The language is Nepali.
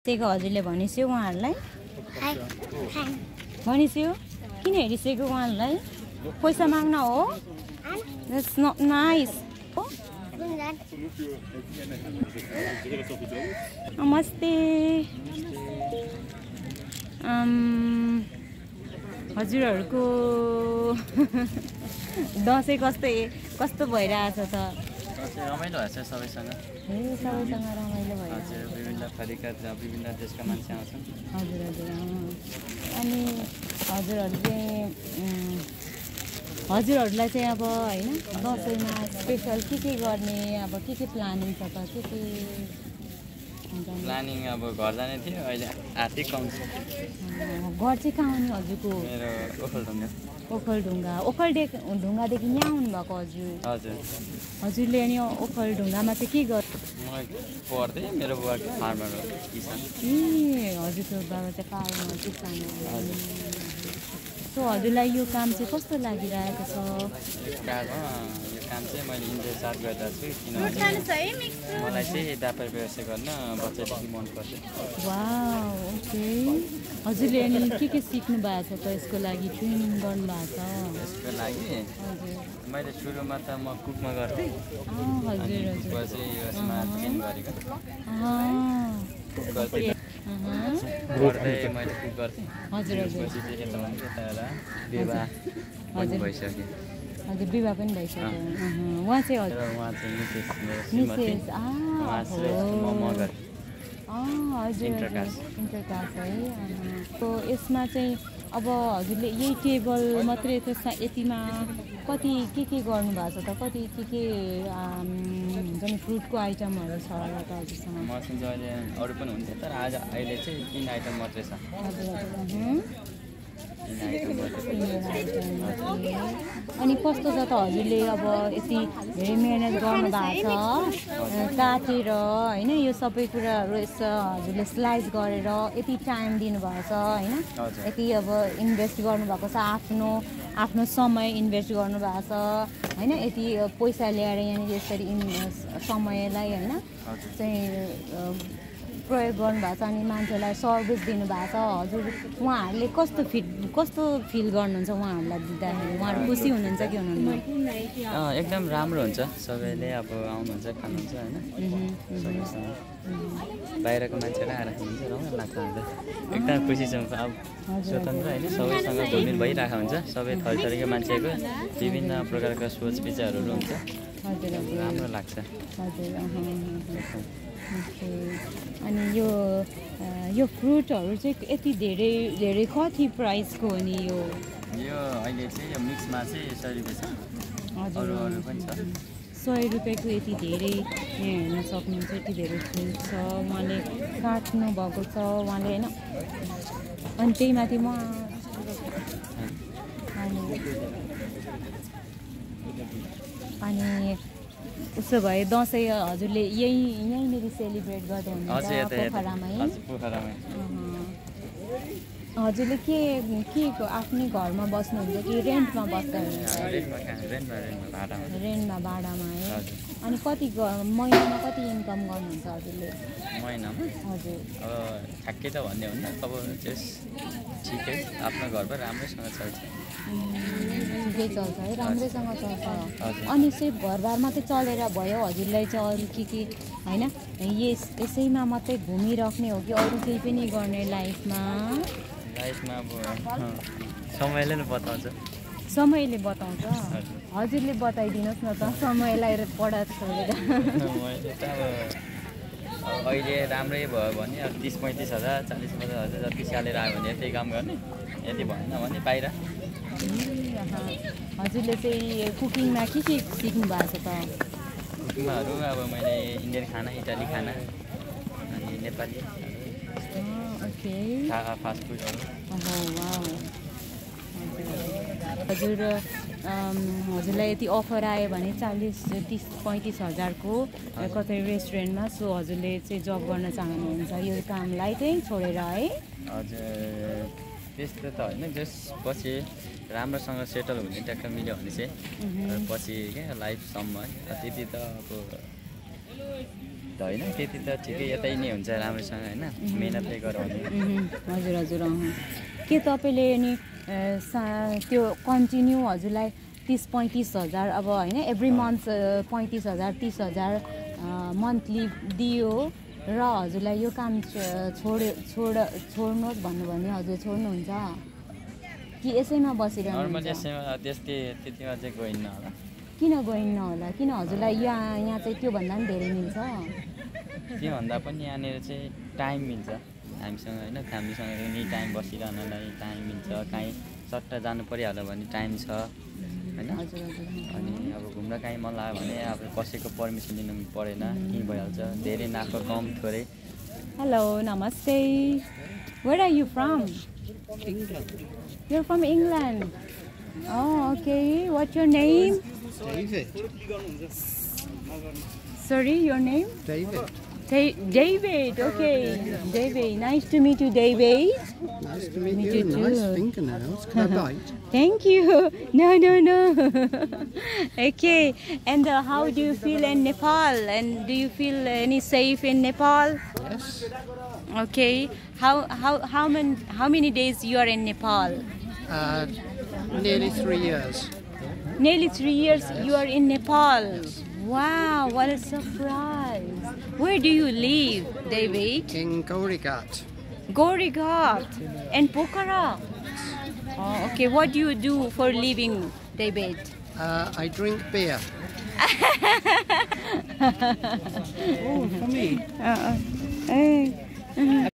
सेको हजुरले भनिस्यो उहाँहरूलाई भनिस्यो किन हेरिसकेको उहाँहरूलाई पैसा माग्न हो That's not nice. नमस्ते हजुरहरूको दसैँ कस्तो भइरहेछ त रमाइलो भएछ सबैसँग सबैसँग रमाइलो भयो हजुर विभिन्न थरीका विभिन्न देशका मान्छे आउँछन् हजुर हजुर अनि हजुरहरूलाई चाहिँ अब हैन दसैँमा स्पेशल के गर्ने अब के प्लानिङ छ त के प्लानिङ अब घर जाने थियो अहिले आर्थिक कम छ घर चाहिँ कहाँ आउने हजुरको मेरो ओखलढुङ्गादेखि यहाँ आउनुभएको हजुर हजुरले अनि ओखलढुङ्गामा चाहिँ के गर्नु म पढ्दै मेरो बुवा फार्मर हो किसान हजुरको बाबा चाहिँ फार्मर किसान हो सो हजुरलाई यो काम चाहिँ कस्तो लागिरहेको छ यो काम चाहिँ मैले इन्जोय स्टार्ट गरिरहेको छु किनभने मलाई चाहिँ व्यापार व्यवसाय गर्न बच्चादेखि मनपर्छ वाउ ओके हजुरले अनि के सिक्नु भएको छ त यसको लागि ट्रेनिङ गर्नुभएको छ यसको लागि मैले सुरुमा त म कुकमा गर्थेँ हजुर कुकमा चाहिँ यसमा ट्रेन गरेको गर्दै मैले कुक गर्थेँ हजुर पछि चाहिँ यता विवाह पनि भइसक्यो हजुर विवाह पनि भइसक्यो उहाँ चाहिँ हजुर उहाँ चाहिँ मिसेस मगर हजुर इन्टरकास्ट है तो यसमा चाहिँ अब हजुरले यही टेबल मात्रै यतिमा कति के गर्नु भएको छ त कति के हुन्छ नि फ्रुटको आइटमहरू छ होला त हजुरसँग मसँग अहिले अरू पनि हुन्छ तर अहिले चाहिँ 3 आइटम मात्रै छ अनि कस्तो छ त हजुरले अब यति धेरै मिहिनेत गर्नु भएको छ काटेर होइन यो सबै कुराहरू यसो हजुरले स्लाइस गरेर यति टाइम दिनुभएको छ होइन यति अब इन्भेस्ट गर्नुभएको छ आफ्नो समय इन्भेस्ट गर्नुभएको छ होइन यति पैसा ल्याएर यहाँनिर यसरी समयलाई होइन चाहिँ प्रयोग गर्नुभएको छ अनि मान्छेलाई सर्भिस दिनुभएको छ हजुर उहाँहरूले कस्तो फिल गर्नुहुन्छ उहाँहरूलाई दिँदाखेरि उहाँहरू खुसी हुनुहुन्छ कि हुनुहुन्न एकदम राम्रो हुन्छ सबैले अब आउनुहुन्छ खानुहुन्छ होइन बाहिरको मान्छेलाई आएर खानुहुन्छ रमाइलो लाग्छ हुन्छ एकदम खुसी छ अब स्वतन्त्र होइन सबैसँग घुलमिल भइरहेको हुन्छ सबै थरीका मान्छेको विभिन्न प्रकारका सोच विचारहरू हुन्छ राम्रो लाग्छ अनि यो फ्रुटहरू चाहिँ यति धेरै कति प्राइसको हो नि यो अहिले चाहिँ यो मिक्समा चाहिँ 100 रुपियाँ छ अरू पनि छ 100 रुपियाँको यति धेरै यहाँ हेर्न सक्नुहुन्छ यति धेरै फ्रुट छ उहाँले काट्नु भएको छ उहाँले होइन अनि त्यही माथि म अनि उसो भए दसैँ हजुरले यहीँनिर सेलिब्रेट गर्दै हुनुहुन्छ पोखरामै हजुरले के आफ्नै घरमा बस्नुहुन्छ कि रेन्टमा बस्दा रेन्टमा भाडामा है अनि कति महिनामा कति इन्कम गर्नुहुन्छ हजुरले महिनामा हजुर ठ्याक्कै त भन्ने हुन्न अब जस ठिकै आफ्नो घरमा राम्रैसँग चल्छ ठिकै चल्छ है राम्रैसँग चल्छ अनि सिर्फ घरबार मात्रै चलेर भयो हजुरलाई चाहिँ अरू के होइन यसैमा मात्रै घुमिराख्ने हो कि अरू केही पनि गर्ने लाइफमा अब समयले नै बताउँछ समयले बताउँछ हजुरले बताइदिनुहोस् न त समयलाई पढा छोडेर मैले त अब अहिले राम्रै भयो भने अब 30-35 हजार 40-50 हजार जति स्यालेर आयो भने यतै काम गर्ने यति भएन भने बाहिर हजुरले चाहिँ कुकिङमा के सिक्नु भएको छ त कुकिङहरू अब मैले इन्डियन खाना इटाली खाना अनि नेपाली ओके फास्ट फुडहरू हजुरलाई यति अफर आयो भने 40-30-35 हजारको कतै रेस्टुरेन्टमा सो हजुरले चाहिँ जब गर्न चाहनुहुन्छ यो कामलाई चाहिँ छोडेर है हजुर त्यस्तो त होइन जस पछि राम्रोसँग सेटल हुने ट्याक्क मिल्यो भने चाहिँ पछि क्या लाइफसम्म है त्यति त अब त होइन त्यति त ठिकै यतै नै हुन्छ राम्रोसँग होइन मेहनतले गरौँ भने हजुर हजुर के तपाईँले नि त्यो कन्टिन्यू हजुरलाई 30-35 हजार अब होइन एभ्री मन्थ 35,000 30,000 मन्थली दियो र हजुरलाई यो काम छोड्नुहोस् भन्नुभयो भने हजुर छोड्नुहुन्छ कि यसैमा बसिरहनु नर्मली यसैमा त्यतिमा चाहिँ गइन्न होला किन गइन्न होला किन हजुरलाई यहाँ चाहिँ त्योभन्दा पनि धेरै मिल्छ त्योभन्दा पनि यहाँनिर चाहिँ टाइम मिल्छ हामीसँग होइन फ्यामिलीसँग पनि टाइम बसिरहनलाई टाइम मिल्छ काहीँ सट्टा जानु परिहाल्यो भने टाइम छ होइन अनि अब घुम्न काहीँ मन लाग्यो भने अब कसैको पर्मिसन लिनु परेन यहीँ भइहाल्छ धेरै नाको कम थोरै hello namaste where are you from You're from England. Oh, okay. What's your name? David. Sorry, your name? David. David. Okay. David. Nice to meet you, David. Nice to meet you. you too. Nice fingernails. Can I bite? Thank you. No. Okay. And how do you feel in Nepal? And do you feel any safe in Nepal? Yes. Okay. How many days you are in Nepal? Nearly 3 years. Nearly 3 years you are in Nepal. Wow, what a surprise. Where do you live, David? In Gaurighat. Gaurighat and Pokhara. Oh, okay. What do you do for living, David? I drink beer. Oh, for me.